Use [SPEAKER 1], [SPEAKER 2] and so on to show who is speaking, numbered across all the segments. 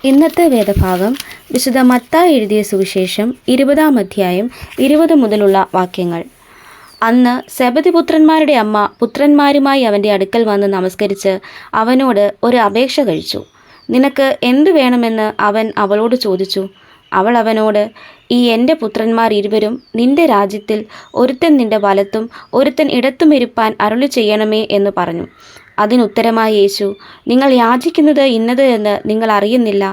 [SPEAKER 1] ഇന്നത്തെ വേദഭാഗം വിശുദ്ധ മത്തായി എഴുതിയ സുവിശേഷം 20-ാം അധ്യായം 20 മുതലുള്ള വാക്യങ്ങൾ. അന്ന് സെബദിപുത്രന്മാരുടെ അമ്മ പുത്രന്മാരുമായി അവൻ്റെ അടുക്കൽ വന്ന് നമസ്കരിച്ച് അവനോട് ഒരു അപേക്ഷ കഴിച്ചു. നിനക്ക് എന്തു വേണമെന്ന് അവൻ അവളോട് ചോദിച്ചു. അവൾ അവനോട്, ഈ എൻ്റെ പുത്രന്മാർ ഇരുവരും നിന്റെ രാജ്യത്തിൽ ഒരുത്തൻ നിന്റെ വലത്തും ഒരുത്തൻ ഇടത്തും ഇരുപ്പാൻ അരുളി ചെയ്യണമേ എന്ന് പറഞ്ഞു. അതിനുത്തരമായി യേശു, നിങ്ങൾ യാചിക്കുന്നത് ഇന്നത് എന്ന് നിങ്ങൾ അറിയുന്നില്ല.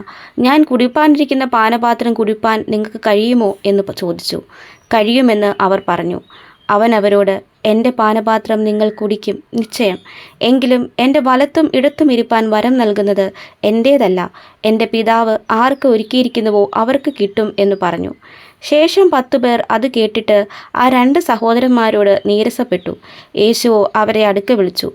[SPEAKER 1] ഞാൻ കുടിപ്പാനിരിക്കുന്ന പാനപാത്രം കുടിപ്പാൻ നിങ്ങൾക്ക് കഴിയുമോ എന്ന് ചോദിച്ചു. കഴിയുമെന്ന് അവർ പറഞ്ഞു. അവൻ അവരോട്, എൻ്റെ പാനപാത്രം നിങ്ങൾ കുടിക്കും നിശ്ചയം. എങ്കിലും എൻ്റെ വലത്തും ഇടത്തും ഇരുപ്പാൻ വരം നൽകുന്നത് എൻ്റേതല്ല, എൻ്റെ പിതാവ് ആർക്ക് ഒരുക്കിയിരിക്കുന്നുവോ അവർക്ക് കിട്ടും എന്ന് പറഞ്ഞു. ശേഷം 10 പേർ അത് കേട്ടിട്ട് ആ 2 സഹോദരന്മാരോട് നീരസപ്പെട്ടു. യേശുവോ അവരെ അടുക്ക വിളിച്ചു.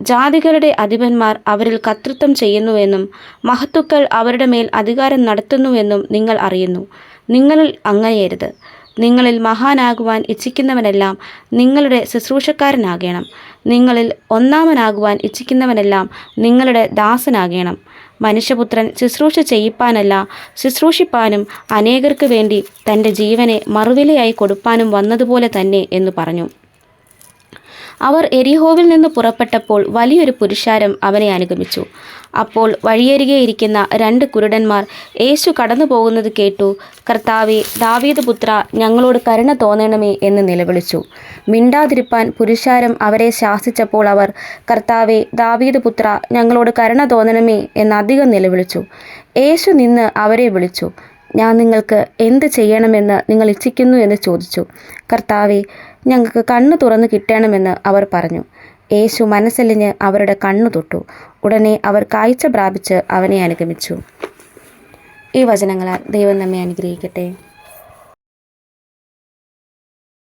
[SPEAKER 1] ജാതികളുടെ അധിപന്മാർ അവരിൽ കർത്തൃത്വം ചെയ്യുന്നുവെന്നും മഹത്തുക്കൾ അവരുടെ മേൽ അധികാരം നടത്തുന്നുവെന്നും നിങ്ങൾ അറിയുന്നു. നിങ്ങളിൽ അങ്ങനെയരുത്. നിങ്ങളിൽ മഹാനാകുവാൻ ഇച്ഛിക്കുന്നവനെല്ലാം നിങ്ങളുടെ ശുശ്രൂഷക്കാരനാകണം. നിങ്ങളിൽ ഒന്നാമനാകുവാൻ ഇച്ഛിക്കുന്നവനെല്ലാം നിങ്ങളുടെ ദാസനാകണം. മനുഷ്യപുത്രൻ ശുശ്രൂഷ ചെയ്യിപ്പാനല്ല, ശുശ്രൂഷിപ്പാനും അനേകർക്ക് വേണ്ടി തൻ്റെ ജീവനെ മറുവിലയായി കൊടുപ്പാനും വന്നതുപോലെ തന്നെ എന്ന് പറഞ്ഞു. അവർ എരിഹോവിൽ നിന്ന് പുറപ്പെട്ടപ്പോൾ വലിയൊരു പുരുഷാരം അവനെ അനുഗമിച്ചു. അപ്പോൾ വഴിയരികെ ഇരിക്കുന്ന 2 കുരുടന്മാർ യേശു കടന്നു പോകുന്നത് കേട്ടു. കർത്താവേ, ദാവീദ് പുത്ര, ഞങ്ങളോട് കരുണ തോന്നണമേ എന്ന് നിലവിളിച്ചു. മിണ്ടാതിരിപ്പാൻ പുരുഷാരം അവരെ ശാസിച്ചപ്പോൾ അവർ, കർത്താവേ, ദാവീദ് പുത്ര, ഞങ്ങളോട് കരുണ തോന്നണമേ എന്ന് അധികം നിലവിളിച്ചു. യേശു നിന്ന് അവരെ വിളിച്ചു. ഞാൻ നിങ്ങൾക്ക് എന്ത് ചെയ്യണമെന്ന് നിങ്ങൾ ഇച്ഛിക്കുന്നു എന്ന് ചോദിച്ചു. കർത്താവേ, ഞങ്ങൾക്ക് കണ്ണ് തുറന്ന് കിട്ടണമെന്ന് അവർ പറഞ്ഞു. യേശു മനസ്സലിഞ്ഞ് അവരുടെ കണ്ണു തൊട്ടു. ഉടനെ അവർ കാഴ്ച പ്രാപിച്ച് അവനെ അനുഗമിച്ചു. ഈ വചനങ്ങളാൽ ദൈവം നമ്മെ അനുഗ്രഹിക്കട്ടെ.